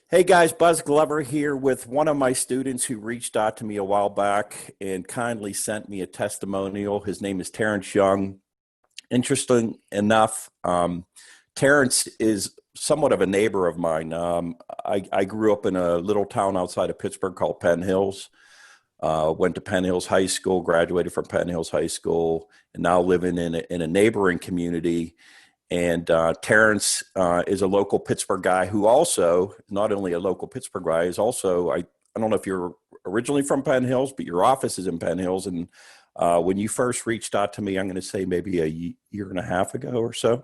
Hey guys, Buzz Glover here with one of my students who reached out to me a while back and kindly sent me a testimonial. His name is Terrence Young. Interesting enough, Terrence is somewhat of a neighbor of mine. I grew up in a little town outside of Pittsburgh called Penn Hills. Went to Penn Hills High School, graduated from Penn Hills High School, and now living in a neighboring community. And Terrence is a local Pittsburgh guy who also, not only a local Pittsburgh guy, is also, I don't know if you're originally from Penn Hills, but your office is in Penn Hills. And when you first reached out to me, I'm going to say maybe a year and a half ago or so,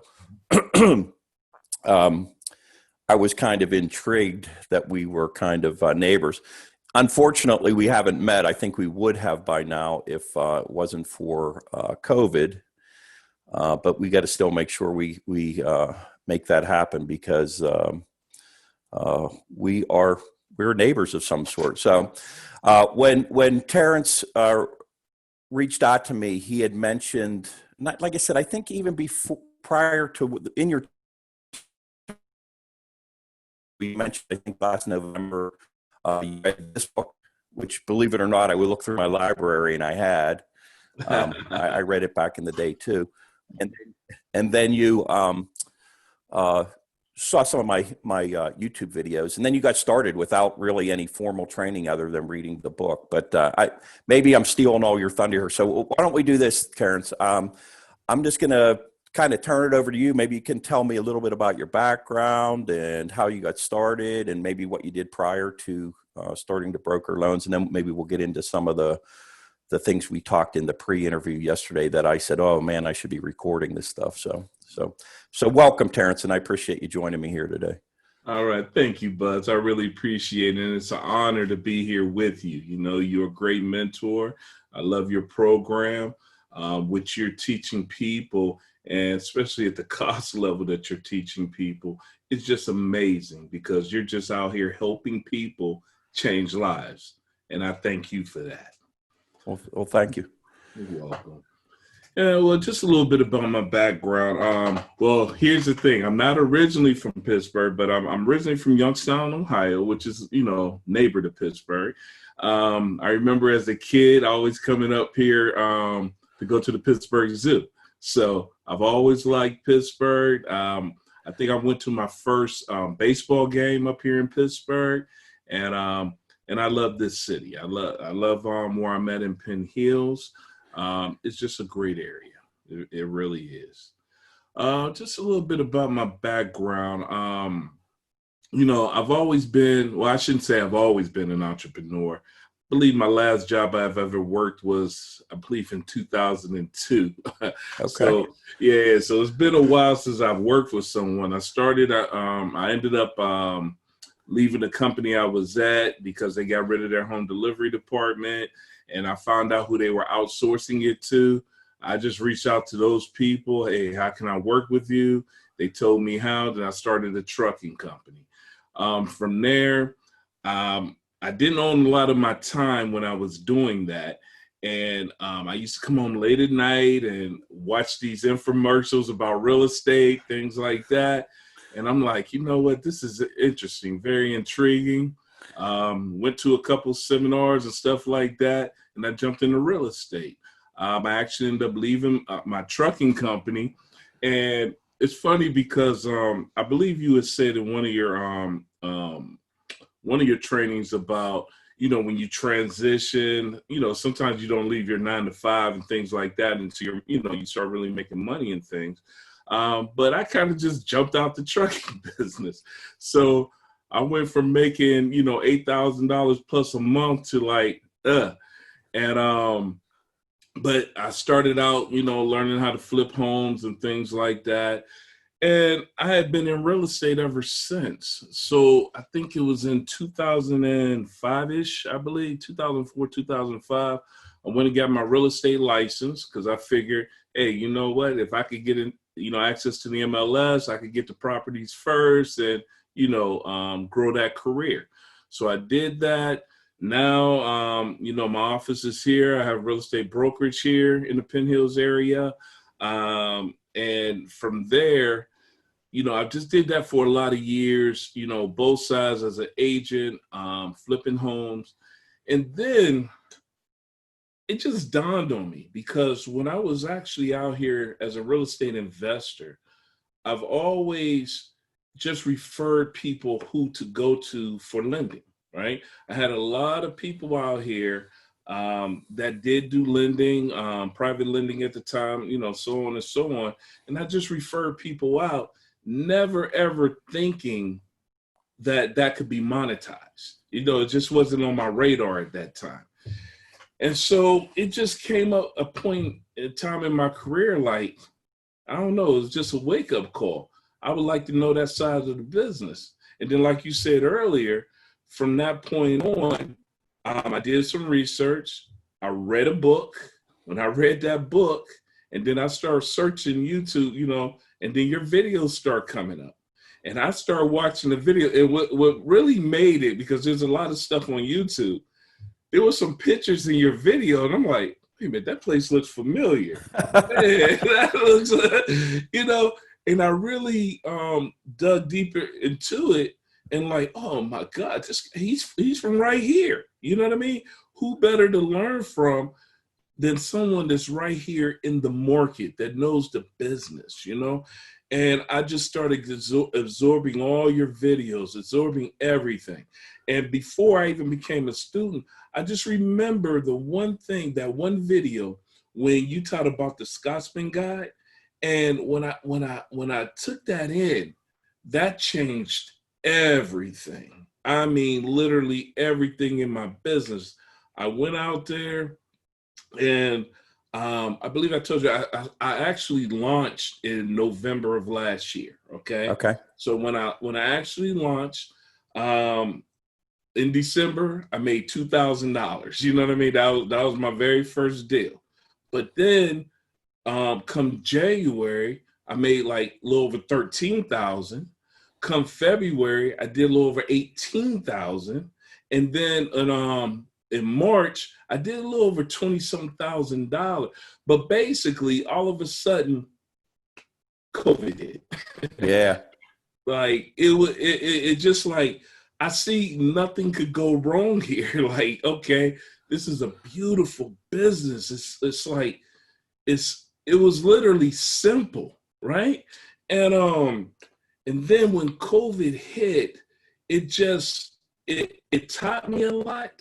I was kind of intrigued that we were kind of neighbors. Unfortunately, we haven't met. I think we would have by now if it wasn't for COVID. But we got to still make sure we make that happen because we're neighbors of some sort. So when Terrence reached out to me, he had mentioned, not like I said, I think even before prior to in your we mentioned I think last November you read this book, which believe it or not, I would look through my library and I had. I read it back in the day too. And then you saw some of my YouTube videos, and then you got started without really any formal training other than reading the book. But maybe I'm stealing all your thunder here. So why don't we do this, Terrence? I'm just going to kind of turn it over to you. Maybe you can tell me a little bit about your background and how you got started, and maybe what you did prior to starting to broker loans, and then maybe we'll get into some of the things we talked in the pre-interview yesterday that I said, oh man, I should be recording this stuff. So welcome, Terrence, and I appreciate you joining me here today. All right. Thank you, Buzz. I really appreciate it. And it's an honor to be here with you. You know, you're a great mentor. I love your program, which you're teaching people, and especially at the cost level that you're teaching people. It's just amazing because you're just out here helping people change lives. And I thank you for that. Well, thank you. You're welcome. Yeah, well, just a little bit about my background. Well, here's the thing. I'm not originally from Pittsburgh, but I'm originally from Youngstown, Ohio, which is, neighbor to Pittsburgh. I remember as a kid, always coming up here to go to the Pittsburgh Zoo. So I've always liked Pittsburgh. I think I went to my first baseball game up here in Pittsburgh, and I love this city. I love where I'm at in Penn Hills. It's just a great area. It really is. Just a little bit about my background. I've always been, well, I shouldn't say I've always been an entrepreneur. I believe my last job I've ever worked was, I believe, in 2002. Okay. So it's been a while since I've worked with someone. I ended up leaving the company I was at because they got rid of their home delivery department, and I found out who they were outsourcing it to. I just reached out to those people. Hey, how can I work with you? They told me how, then I started a trucking company. From there, I didn't own a lot of my time when I was doing that. And I used to come home late at night and watch these infomercials about real estate, things like that. And I'm like, you know what, this is interesting, very intriguing. Went to a couple seminars and stuff like that, and I jumped into real estate. I actually ended up leaving my trucking company. And it's funny because I believe you had said in one of your trainings about, when you transition, sometimes you don't leave your 9 to 5 and things like that until you start really making money and things. But I kind of just jumped out the trucking business. So I went from making, $8,000 plus a month to but I started out, learning how to flip homes and things like that. And I had been in real estate ever since. So I think it was in 2005-ish, I believe, 2004, 2005. I went and got my real estate license because I figured, hey, you know what, if I could get access to the MLS, I could get the properties first and, grow that career. So I did that. Now, my office is here. I have real estate brokerage here in the Penn Hills area. And from there, I just did that for a lot of years, both sides as an agent, flipping homes. And then it just dawned on me, because when I was actually out here as a real estate investor, I've always just referred people who to go to for lending, right? I had a lot of people out here that did do lending, private lending at the time, so on and so on. And I just referred people out, never ever thinking that that could be monetized. It just wasn't on my radar at that time. And so it just came up a point in time in my career, like, I don't know, it was just a wake-up call. I would like to know that side of the business. And then, like you said earlier, from that point on, I did some research. I read a book. When I read that book, and then I started searching YouTube, and then your videos start coming up. And I started watching the video. And what really made it, because there's a lot of stuff on YouTube, there were some pictures in your video, and I'm like, wait a minute, that place looks familiar. Man, that looks, and I really dug deeper into it, and like, oh my God, he's from right here. You know what I mean? Who better to learn from than someone that's right here in the market that knows the business, And I just started absorbing all your videos, absorbing everything. And before I even became a student, I just remember the one thing, that one video when you taught about the Scotsman guide. And when I took that in, that changed everything. I mean, literally everything in my business. I went out there, and I believe I told you I actually launched in November of last year. Okay. So when I actually launched, in December, I made $2,000. You know what I mean? That was my very first deal. But then, come January, I made like a little over 13,000. Come February, I did a little over 18,000, and then in March, I did a little over $20-some thousand. But basically, all of a sudden, COVID hit. Yeah. Like it just like, I see nothing could go wrong here. Like, okay, this is a beautiful business. It's like, it was literally simple, right? And then when COVID hit, it taught me a lot.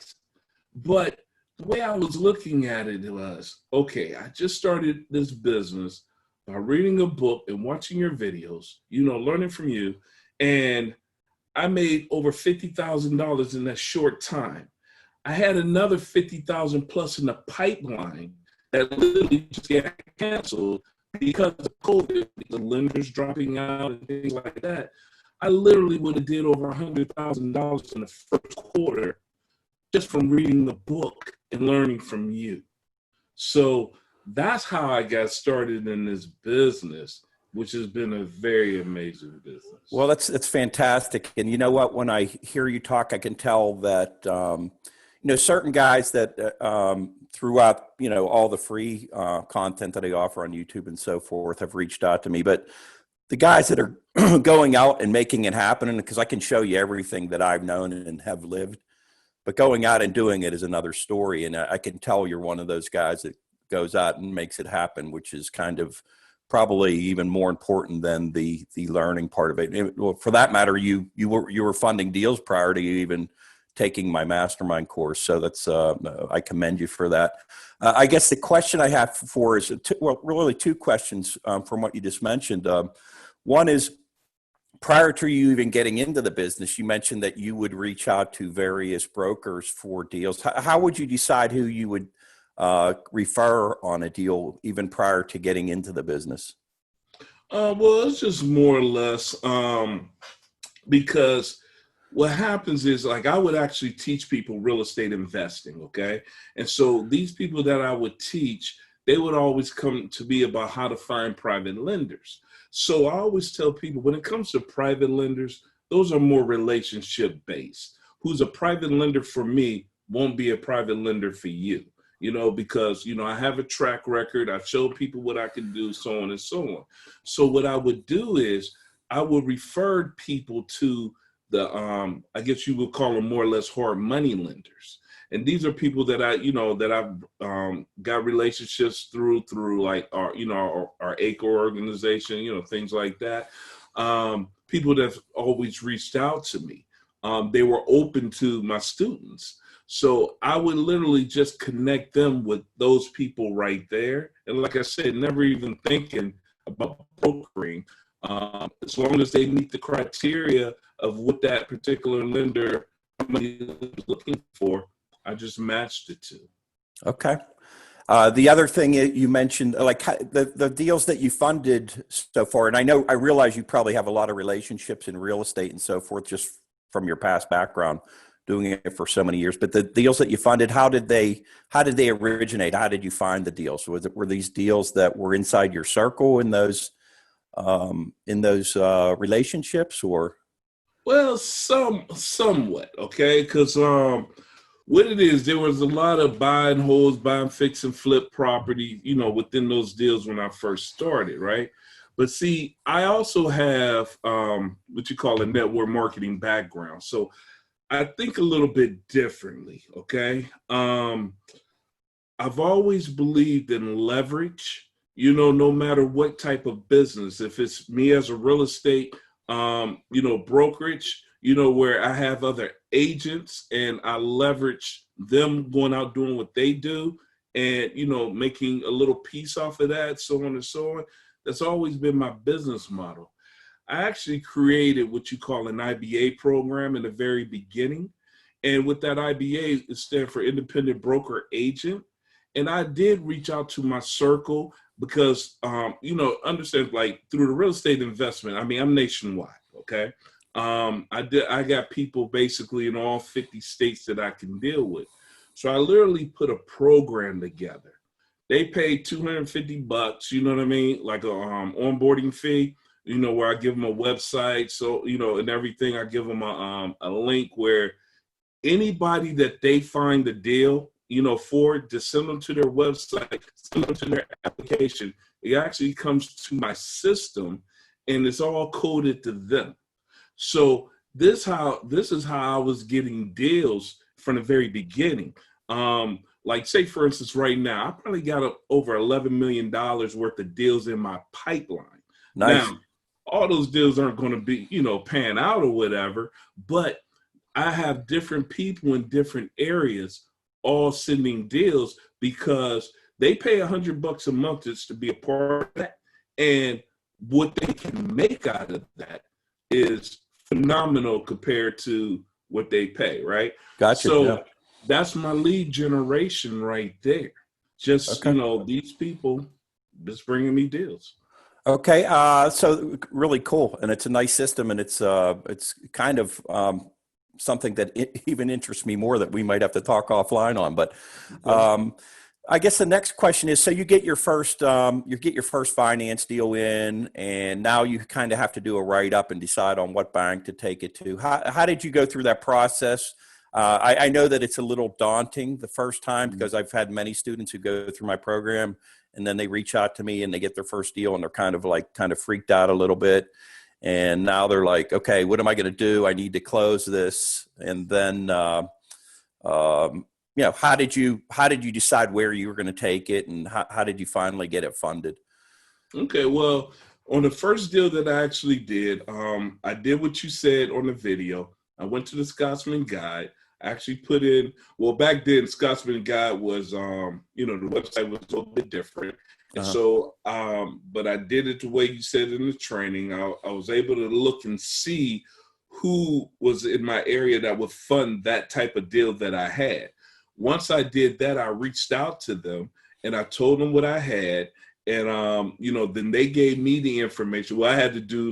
But the way I was looking at it was, okay, I just started this business by reading a book and watching your videos, learning from you. And I made over $50,000 in that short time. I had another 50,000 plus in the pipeline that literally just got canceled because of COVID, the lenders dropping out and things like that. I literally would have did over $100,000 in the first quarter just from reading the book and learning from you. So that's how I got started in this business, which has been a very amazing business. Well, that's fantastic. And you know what? When I hear you talk, I can tell that, certain guys that throughout, all the free content that I offer on YouTube and so forth have reached out to me. But the guys that are going out and making it happen, because I can show you everything that I've known and have lived, but going out and doing it is another story. And I can tell you're one of those guys that goes out and makes it happen, which is kind of probably even more important than the learning part of it. Well, for that matter, you were funding deals prior to you even taking my mastermind course. So that's I commend you for that. I guess the question I have for is really two questions from what you just mentioned. One is, prior to you even getting into the business, you mentioned that you would reach out to various brokers for deals. How would you decide who you would refer on a deal even prior to getting into the business? Well, it's just more or less because what happens is, like, I would actually teach people real estate investing, okay? And so these people that I would teach, they would always come to me about how to find private lenders. So I always tell people, when it comes to private lenders, those are more relationship based. Who's a private lender for me won't be a private lender for you, because, I have a track record. I've showed people what I can do, so on and so on. So what I would do is I would refer people to the, I guess you would call them more or less hard money lenders. And these are people that I've got relationships through like our, our ACRE organization, things like that. People that have always reached out to me. They were open to my students. So I would literally just connect them with those people right there. And like I said, never even thinking about brokering. As long as they meet the criteria of what that particular lender is looking for, I just matched it to. Okay. The other thing you mentioned, like the deals that you funded so far, and I realize you probably have a lot of relationships in real estate and so forth, just from your past background, doing it for so many years. But the deals that you funded, how did they originate? How did you find the deals? Were these deals that were inside your circle in those relationships, or? Well, somewhat, okay, because what it is, there was a lot of buy and holds, buy and fix and flip property, within those deals when I first started, right? But see, I also have what you call a network marketing background, so I think a little bit differently, okay? I've always believed in leverage, no matter what type of business. If it's me as a real estate, brokerage, where I have other agents and I leverage them going out doing what they do and, making a little piece off of that, so on and so on. That's always been my business model. I actually created what you call an IBA program in the very beginning. And with that IBA, it stands for Independent Broker Agent. And I did reach out to my circle because, understand, like through the real estate investment, I'm nationwide, okay? I got people basically in all 50 states that I can deal with. So I literally put a program together. They paid $250, you know what I mean? Like a onboarding fee, where I give them a website. So, and everything, I give them a link where anybody that they find the deal, for, to send them to their website, send them to their application. It actually comes to my system and it's all coded to them. So this is how I was getting deals from the very beginning. Like say for instance, right now, I probably got over $11 million worth of deals in my pipeline. Nice. Now, all those deals aren't going to be, pan out or whatever, but I have different people in different areas all sending deals because they pay $100 a month just to be a part of that. And what they can make out of that is phenomenal compared to what they pay, right? Gotcha. So yeah. That's my lead generation right there. Just, Okay. these people just bringing me deals. Okay. So really cool. And it's a nice system, and it's kind of something that even interests me more that we might have to talk offline on. But I guess the next question is, so you get your first finance deal in, and now you kind of have to do a write-up and decide on what bank to take it to. How did you go through that process? I know that it's a little daunting the first time because I've had many students who go through my program and then they reach out to me and they get their first deal and they're kind of freaked out a little bit. And now they're like, okay, what am I going to do? I need to close this. And then, how did you decide where you were going to take it, and how did you finally get it funded? Okay, well, on the first deal that I actually did, I did what you said on the video. I went to the Scotsman guide. I actually put in, well, back then, Scotsman guide was, the website was a little bit different. And so, but I did it the way you said in the training. I was able to look and see who was in my area that would fund that type of deal that I had. Once I did that, I reached out to them and I told them what I had. And, then they gave me the information. Well, I had to do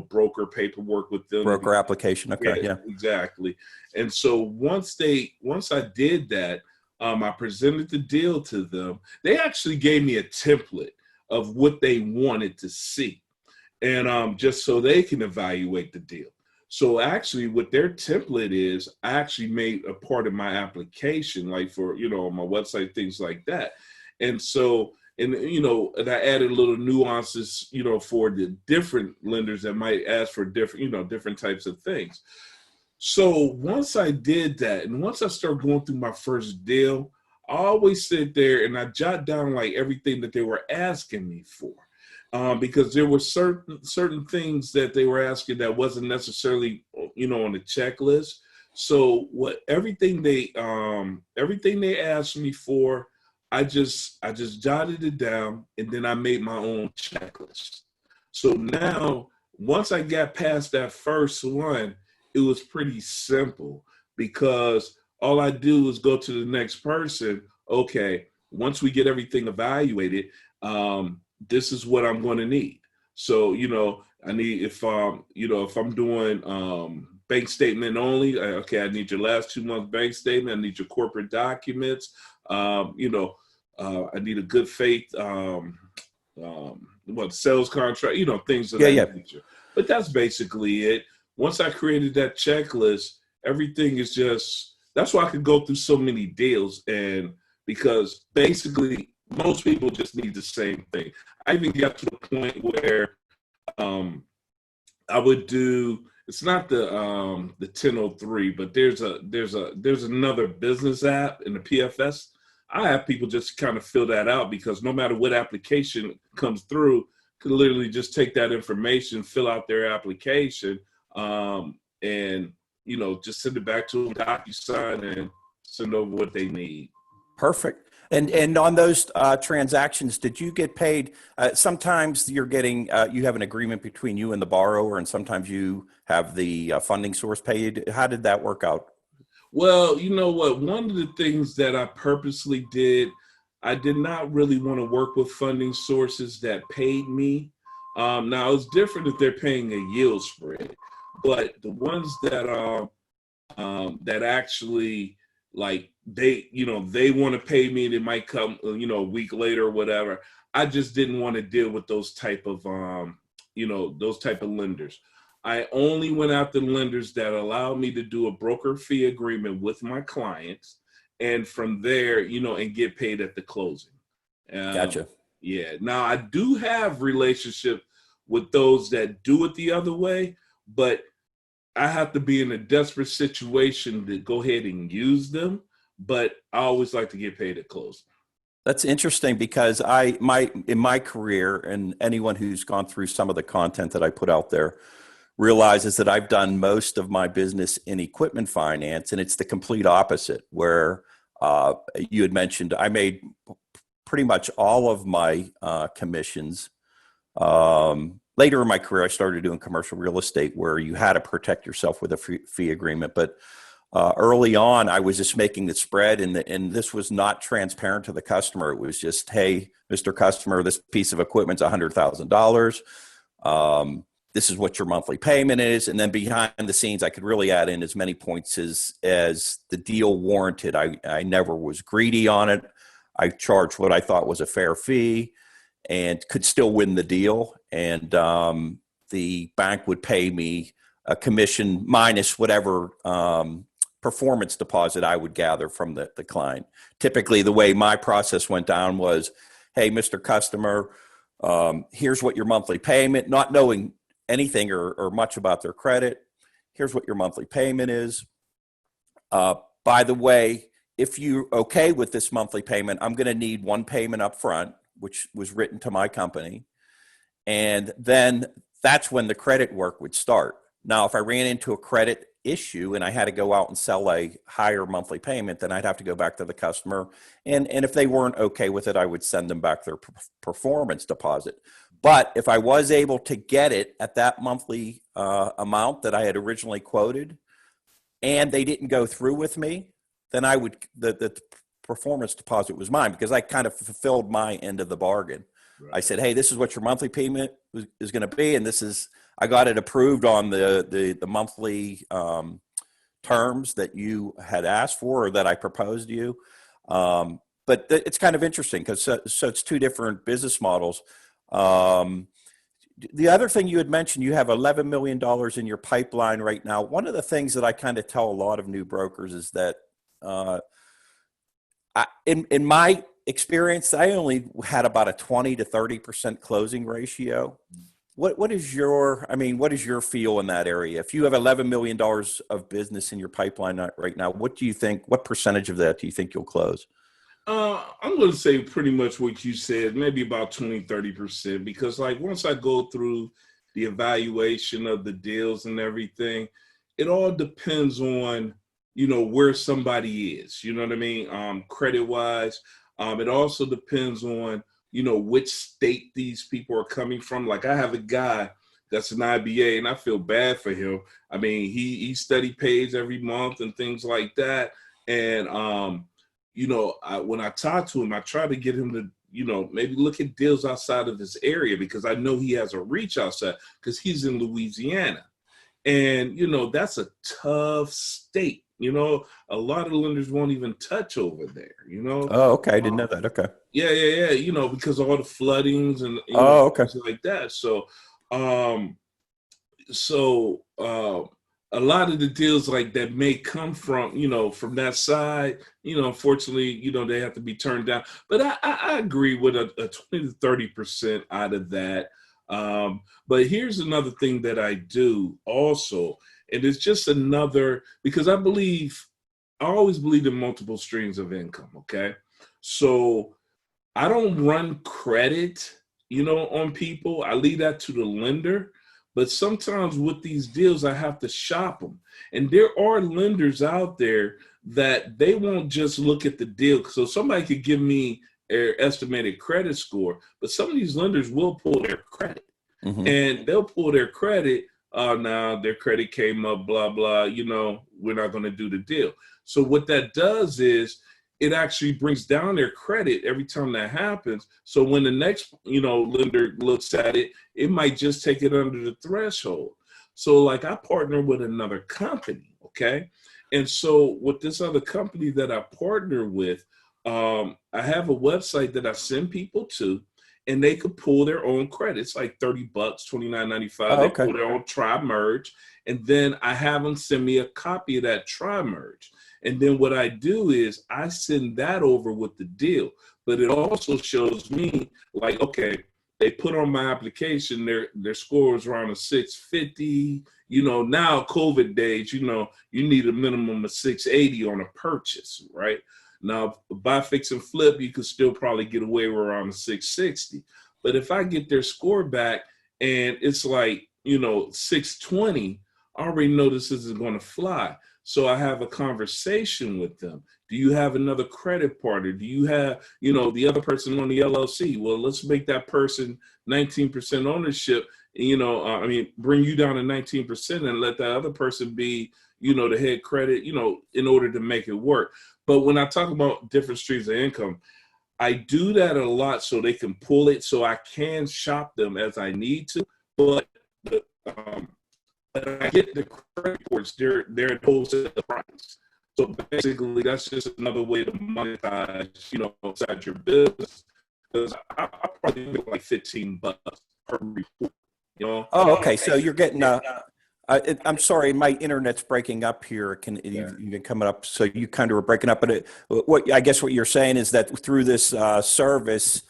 broker paperwork with them. Broker application. Okay. Yeah. Exactly. And so once I did that, I presented the deal to them. They actually gave me a template of what they wanted to see. And just so they can evaluate the deal. So actually what their template is, I actually made a part of my application, like for, on my website, things like that. And so, and and I added little nuances, for the different lenders that might ask for different, different types of things. So once I did that, and once I started going through my first deal, I always sit there and I jot down like everything that they were asking me for, because there were certain things that they were asking that wasn't necessarily, on the checklist. So everything they asked me for, I just jotted it down, and then I made my own checklist. So now, once I got past that first one, it was pretty simple, because all I do is go to the next person. Okay, once we get everything evaluated, this is what I'm going to need. So, I need, if I'm doing bank statement only, okay, I need your last 2 months bank statement. I need your corporate documents. I need a good faith, sales contract, things of that nature. But that's basically it. Once I created that checklist, everything is that's why I could go through so many deals. And because basically most people just need the same thing. I even got to the point where I would do, it's not the 1003, but there's another business app in the PFS. I have people just kind of fill that out, because no matter what application comes through, could literally just take that information, fill out their application, and just send it back to them, DocuSign, and send over what they need. Perfect. And on those transactions, did you get paid? Sometimes you're getting, you have an agreement between you and the borrower, and sometimes you have the funding source paid. How did that work out? Well, you know what? One of the things that I purposely did, I did not really want to work with funding sources that paid me. Now, it's different if they're paying a yield spread, but the ones that that actually, like, they want to pay me, and it might come a week later or whatever. I just didn't want to deal with those type of lenders. I only went after lenders that allowed me to do a broker fee agreement with my clients, and from there, and get paid at the closing. Gotcha. Yeah. Now, I do have relationship with those that do it the other way, but I have to be in a desperate situation to go ahead and use them. But I always like to get paid at closing. That's interesting, because in my career, and anyone who's gone through some of the content that I put out there realizes that I've done most of my business in equipment finance, and it's the complete opposite, where you had mentioned I made pretty much all of my commissions. Later in my career, I started doing commercial real estate, where you had to protect yourself with a fee agreement. But early on, I was just making the spread, and this was not transparent to the customer. It was just, hey, Mr. Customer, this piece of equipment's $100,000. This is what your monthly payment is. And then behind the scenes, I could really add in as many points as the deal warranted. I never was greedy on it. I charged what I thought was a fair fee and could still win the deal. And the bank would pay me a commission minus whatever performance deposit I would gather from the client. Typically, the way my process went down was, hey, Mr. Customer, here's what your monthly payment, not knowing anything or much about their credit. Here's what your monthly payment is. By the way, if you're okay with this monthly payment, I'm going to need one payment up front, which was written to my company. And then that's when the credit work would start. Now, if I ran into a credit issue and I had to go out and sell a higher monthly payment, then I'd have to go back to the customer. And if they weren't okay with it, I would send them back their performance deposit. But if I was able to get it at that monthly amount that I had originally quoted, and they didn't go through with me, then I would, the performance deposit was mine, because I kind of fulfilled my end of the bargain. Right. I said, hey, this is what your monthly payment is going to be. And this is, I got it approved on the monthly terms that you had asked for, or that I proposed to you. But it's kind of interesting, because so it's two different business models. The other thing you had mentioned, you have $11 million in your pipeline right now. One of the things that I kind of tell a lot of new brokers is that in my experience, I only had about a 20 to 30% closing ratio. What is your, I mean, what is your feel in that area? If you have $11 million of business in your pipeline right now, what do you think, what percentage of that do you think you'll close? I'm going to say pretty much what you said, maybe about 20-30%, because like once I go through the evaluation of the deals and everything, it all depends on, you know, where somebody is, you know what I mean? Credit wise. It also depends on, you know, which state these people are coming from. Like I have a guy that's an IBA and I feel bad for him. I mean, he study pays every month and things like that. And, you know, when I talk to him, I try to get him to, you know, maybe look at deals outside of his area because I know he has a reach outside because he's in Louisiana. And, you know, that's a tough state. You know, a lot of lenders won't even touch over there, you know. Oh, okay. I didn't know that. Okay. Yeah. You know, because of all the floodings and, you know, Oh, okay. things like that. So, um, so a lot of the deals like that may come from, you know, from that side, you know, unfortunately, you know, they have to be turned down. But I agree with a 20 to 30% out of that. But here's another thing that I do also, and it's just another, because I always believe in multiple streams of income, okay? So I don't run credit, you know, on people. I leave that to the lender. But sometimes with these deals, I have to shop them. And there are lenders out there that they won't just look at the deal. So somebody could give me their estimated credit score, but some of these lenders will pull their credit. Mm-hmm. And they'll pull their credit. Now their credit came up, blah, blah, you know, we're not going to do the deal. So what that does is it actually brings down their credit every time that happens. So when the next, you know, lender looks at it, it might just take it under the threshold. So like I partner with another company, okay? And so with this other company that I partner with, I have a website that I send people to, and they could pull their own credit. It's like $30, $29.95. Oh, They okay. pull their own tri-merge, and then I have them send me a copy of that tri-merge. And then what I do is I send that over with the deal. But it also shows me like, okay, they put on my application, their score is around a 650. You know, now COVID days, you know, you need a minimum of 680 on a purchase, right? Now, buy, fix, and flip, you could still probably get away with around a 660. But if I get their score back and it's like, you know, 620, I already know this isn't going to fly. So I have a conversation with them. Do you have another credit partner? Do you have, you know, the other person on the LLC? Well, let's make that person 19% ownership, you know, I mean, bring you down to 19% and let that other person be, you know, the head credit, you know, in order to make it work. But when I talk about different streams of income, I do that a lot so they can pull it so I can shop them as I need to. But I get the credit reports, they're at wholesale price. So basically, that's just another way to monetize, you know, inside your business. Because I probably make like $15 per report, you know. Oh, okay. So you're getting, I'm sorry, my internet's breaking up here. You've been coming up, so you kind of were breaking up. But I guess what you're saying is that through this service,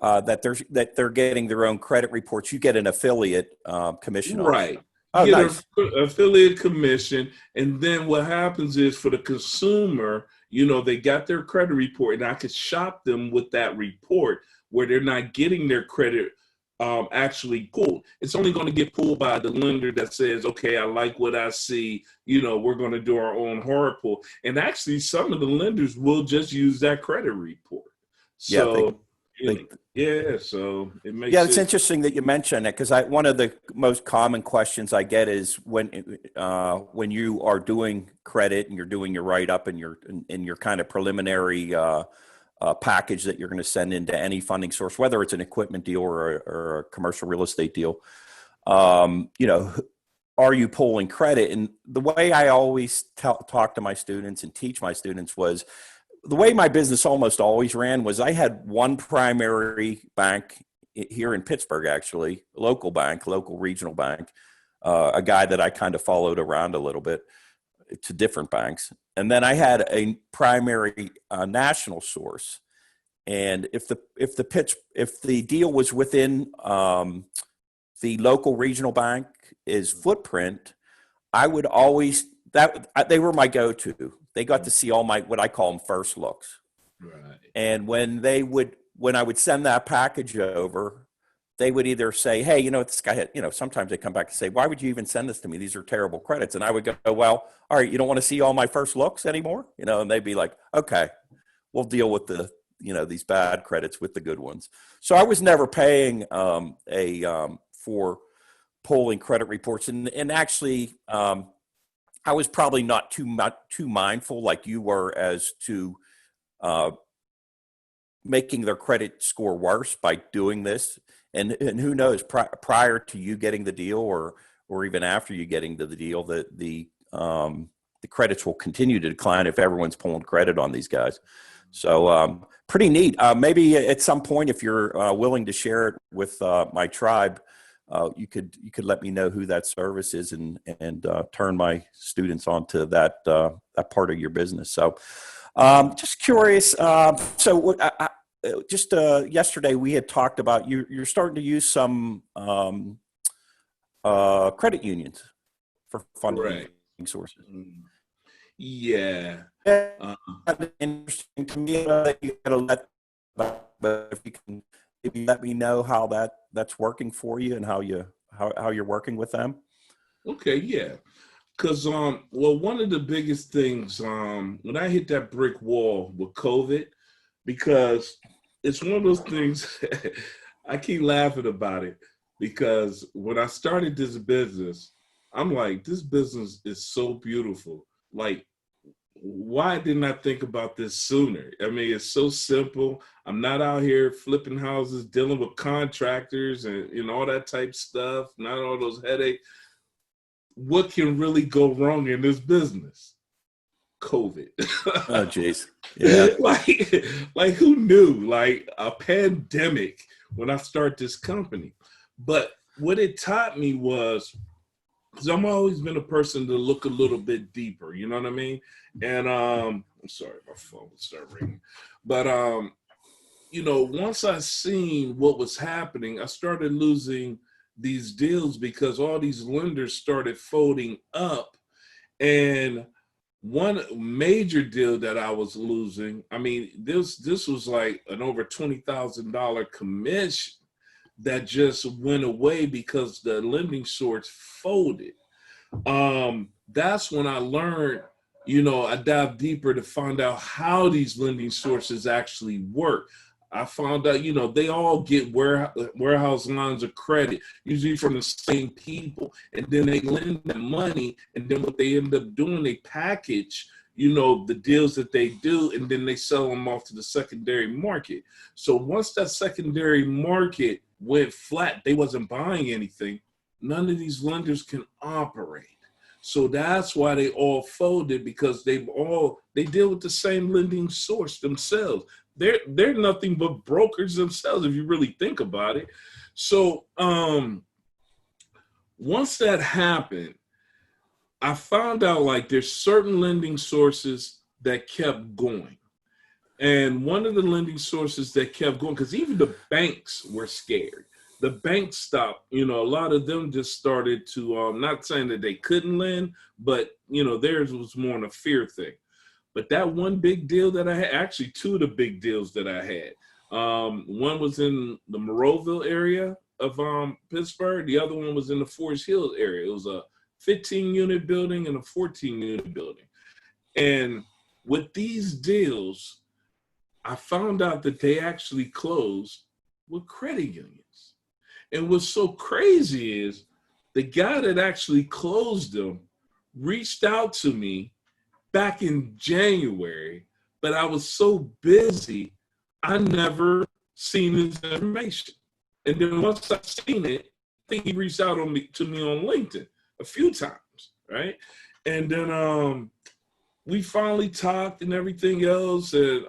that they're getting their own credit reports, you get an affiliate commission on it. Right. Oh, You get nice. an affiliate commission, and then what happens is for the consumer, you know, they got their credit report, and I could shop them with that report where they're not getting their credit actually pulled. It's only going to get pulled by the lender that says, okay, I like what I see, you know, we're going to do our own hard pull. And actually, some of the lenders will just use that credit report. So, so it makes it's interesting that you mentioned it, because one of the most common questions I get is when you are doing credit and you're doing your write-up and your kind of preliminary package that you're going to send into any funding source, whether it's an equipment deal or a commercial real estate deal, you know, are you pulling credit? And the way I always talk to my students and teach my students was, the way my business almost always ran was I had one primary bank here in Pittsburgh, actually, local regional bank, a guy that I kind of followed around a little bit to different banks. And then I had a primary national source. And if the deal was within the local regional bank is footprint, I would always, they were my go-to. They got to see all my, what I call them, first looks. Right. And when I would send that package over, they would either say, hey, you know, this guy had, you know, sometimes they come back and say, why would you even send this to me? These are terrible credits. And I would go, well, all right, you don't want to see all my first looks anymore? You know, and they'd be like, okay, we'll deal with the, you know, these bad credits with the good ones. So I was never paying for pulling credit reports. And actually, I was probably not too mindful like you were as to making their credit score worse by doing this. And who knows, prior to you getting the deal or even after you getting to the deal, the credits will continue to decline if everyone's pulling credit on these guys. So pretty neat. Maybe at some point, if you're willing to share it with my tribe, you could let me know who that service is and turn my students onto that part of your business. So just curious. Just yesterday we had talked about you're starting to use some credit unions for funding sources. Yeah. Interesting to me. You gotta but if you can maybe let me know how that's working for you and how you're working with them. Okay, yeah. Because well, one of the biggest things when I hit that brick wall with COVID, because it's one of those things I keep laughing about it, because when I started this business, I'm like, this business is so beautiful. Like, why didn't I think about this sooner? I mean, it's so simple. I'm not out here flipping houses, dealing with contractors and all that type stuff, not all those headaches. What can really go wrong in this business? COVID. Oh, geez. Yeah. like who knew? Like a pandemic when I start this company. But what it taught me was, because I've always been a person to look a little bit deeper, you know what I mean? And I'm sorry, my phone started ringing. But once I seen what was happening, I started losing these deals because all these lenders started folding up. And one major deal that I was losing, I mean, this was like an over $20,000 commission that just went away because the lending source folded. That's when I learned, I dived deeper to find out how these lending sources actually work. I found out, they all get warehouse lines of credit, usually from the same people, and then they lend them money, and then what they end up doing, they package, the deals that they do, and then they sell them off to the secondary market. So once that secondary market went flat, they wasn't buying anything, none of these lenders can operate. So that's why they all folded, because they deal with the same lending source themselves. They're nothing but brokers themselves, if you really think about it. So once that happened, I found out like there's certain lending sources that kept going. And one of the lending sources that kept going, because even the banks were scared. The banks stopped, a lot of them just started to, not saying that they couldn't lend, but, theirs was more on a fear thing. But that one big deal that I had, actually two of the big deals that I had, one was in the Monroeville area of Pittsburgh. The other one was in the Forest Hills area. It was a 15-unit building and a 14-unit building. And with these deals, I found out that they actually closed with credit unions. And what's so crazy is the guy that actually closed them reached out to me back in January, but I was so busy, I never seen his information. And then once I seen it, I think he reached out to me on LinkedIn a few times, right? And then we finally talked and everything else, and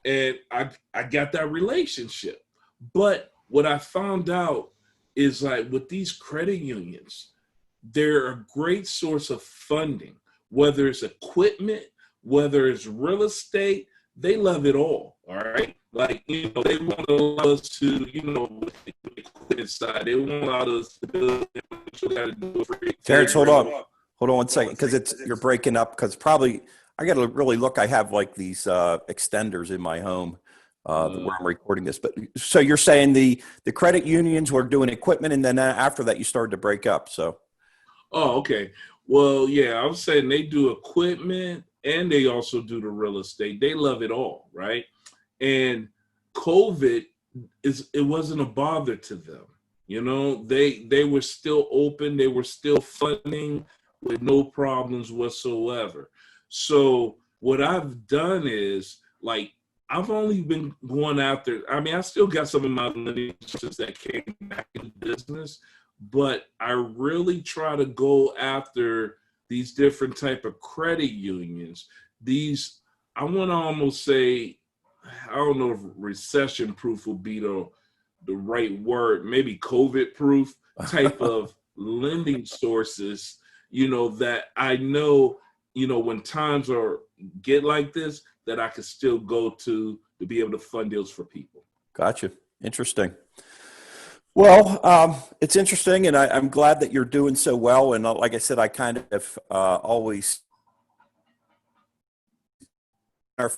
I got that relationship. But what I found out is, like, with these credit unions, they're a great source of funding, whether it's equipment, whether it's real estate. they love it all right? Like, they want to allow us to, with the equipment side, they won't allow us to build what you got to do for free. Terrence, hold on one second, because you're breaking up, because probably I got to really look. I have like these extenders in my home where I'm recording this. But so you're saying the credit unions were doing equipment, and then after that you started to break up. So, oh, okay. Well, yeah, I was saying they do equipment and they also do the real estate. They love it all, right? And COVID it wasn't a bother to them. They were still open, they were still funding with no problems whatsoever. So what I've done is, like, I've only been going after, I still got some of my lineages that came back in business, but I really try to go after these different type of credit unions. I want to almost say, I don't know if recession proof will be the right word, maybe COVID proof type of lending sources, that I know, when times get like this, that I could still go to be able to fund deals for people. Gotcha. Interesting. Well, it's interesting, and I'm glad that you're doing so well. And like I said, I kind of always our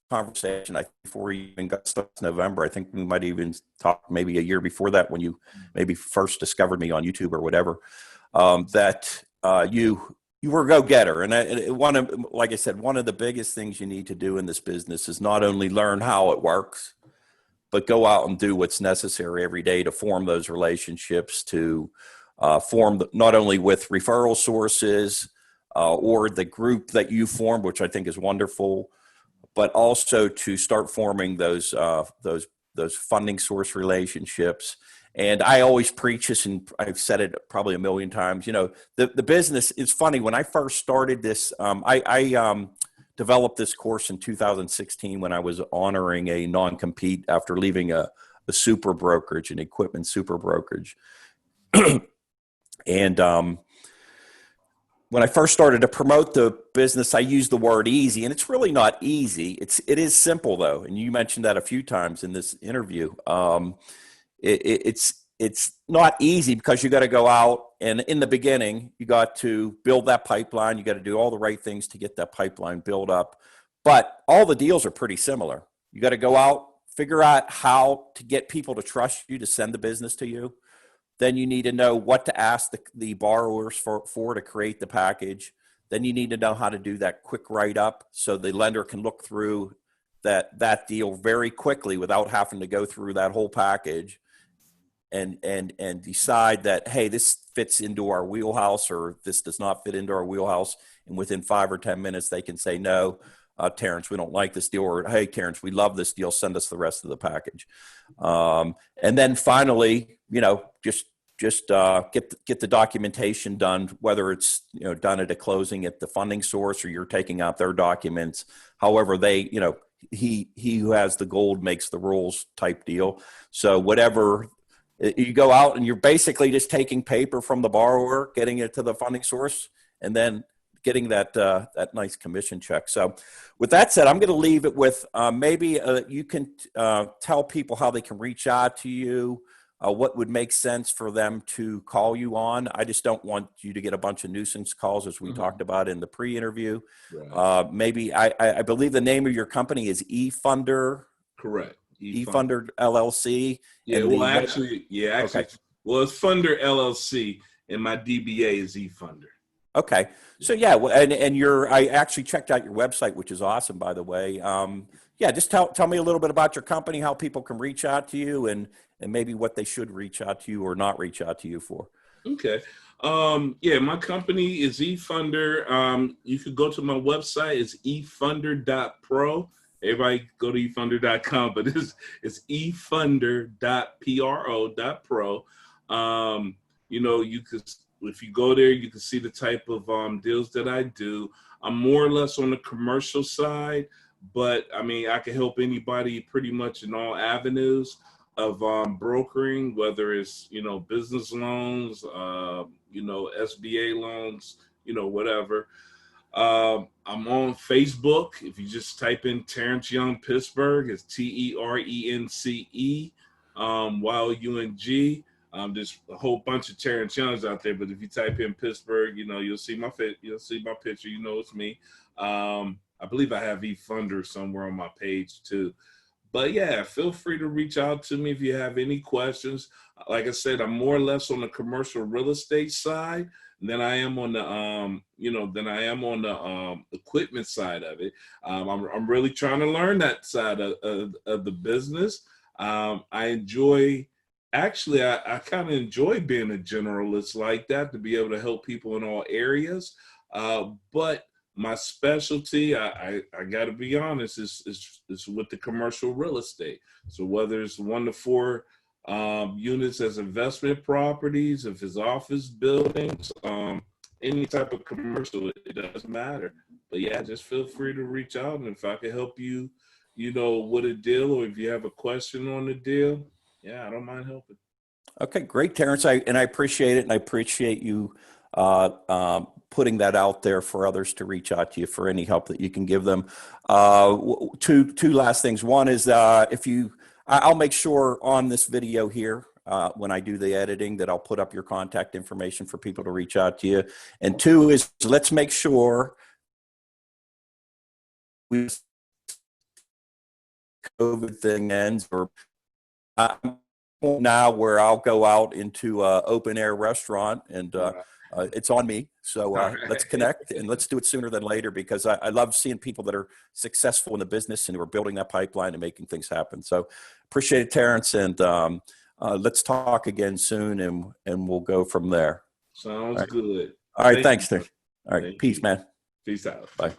conversation, I think, before we even got started in November. I think we might even talk maybe a year before that, when you maybe first discovered me on YouTube or whatever. That you were a go-getter, and like I said, one of the biggest things you need to do in this business is not only learn how it works, but go out and do what's necessary every day to form those relationships, to form not only with referral sources or the group that you formed, which I think is wonderful, but also to start forming those funding source relationships. And I always preach this, and I've said it probably a million times. The business is funny. When I first started this, I developed this course in 2016 when I was honoring a non-compete after leaving a super brokerage, an equipment super brokerage. And when I first started to promote the business, I used the word easy, and it's really not easy. It is simple, though, and you mentioned that a few times in this interview. It's not easy because you got to go out, and in the beginning, you got to build that pipeline. You got to do all the right things to get that pipeline built up. But all the deals are pretty similar. You got to go out, figure out how to get people to trust you to send the business to you. Then you need to know what to ask the borrowers for to create the package. Then you need to know how to do that quick write-up so the lender can look through that deal very quickly without having to go through that whole package and decide that, hey, this fits into our wheelhouse, or this does not fit into our wheelhouse. And within 5 or 10 minutes, they can say, no, Terrence, we don't like this deal, or hey, Terrence, we love this deal, send us the rest of the package. And then finally, just get the documentation done, whether it's done at a closing at the funding source, or you're taking out their documents. However, they he who has the gold makes the rules type deal. So whatever, you go out and you're basically just taking paper from the borrower, getting it to the funding source, and then getting that nice commission check. So with that said, I'm going to leave it with maybe you can tell people how they can reach out to you, what would make sense for them to call you on. I just don't want you to get a bunch of nuisance calls, as we talked about in the pre-interview. Right. Maybe I believe the name of your company is eFunder. Correct. eFunder LLC. Yeah, okay. Well, it's Funder LLC, and my DBA is eFunder. Okay. So yeah, and I actually checked out your website, which is awesome, by the way. Just tell me a little bit about your company, how people can reach out to you, and maybe what they should reach out to you or not reach out to you for. Okay. My company is eFunder. You could go to my website. It's eFunder.pro. Everybody go to eFunder.com, but it's eFunder.pro. You could, if you go there, you can see the type of deals that I do. I'm more or less on the commercial side, but I can help anybody pretty much in all avenues of brokering, whether it's business loans, SBA loans, whatever. I'm on Facebook. If you just type in Terrence Young Pittsburgh, it's TERENCE YOUNG. There's a whole bunch of Terrence Youngs out there, but if you type in Pittsburgh, you'll see my picture. It's me. I believe I have eFunder somewhere on my page too. But yeah, feel free to reach out to me if you have any questions. Like I said, I'm more or less on the commercial real estate side than I am on the equipment side of it. I'm really trying to learn that side of the business. I kind of enjoy being a generalist like that, to be able to help people in all areas. But my specialty, I got to be honest, is with the commercial real estate. So whether it's 1 to 4 units as investment properties, if it's office buildings, any type of commercial, it doesn't matter. But yeah, just feel free to reach out, and if I can help you, with a deal, or if you have a question on the deal, yeah, I don't mind helping. Okay, great, Terrence. I appreciate it, and I appreciate you putting that out there for others to reach out to you for any help that you can give them. Two last things. One is I'll make sure on this video here, when I do the editing, that I'll put up your contact information for people to reach out to you. And 2 is, let's make sure COVID thing ends, or now where I'll go out into open air restaurant, and it's on me. So let's connect, and let's do it sooner than later, because I love seeing people that are successful in the business and who are building that pipeline and making things happen. So appreciate it, Terrence, and let's talk again soon, and we'll go from there. Sounds good. All right, thanks, Terrence. All right, peace, man. Peace out. Bye.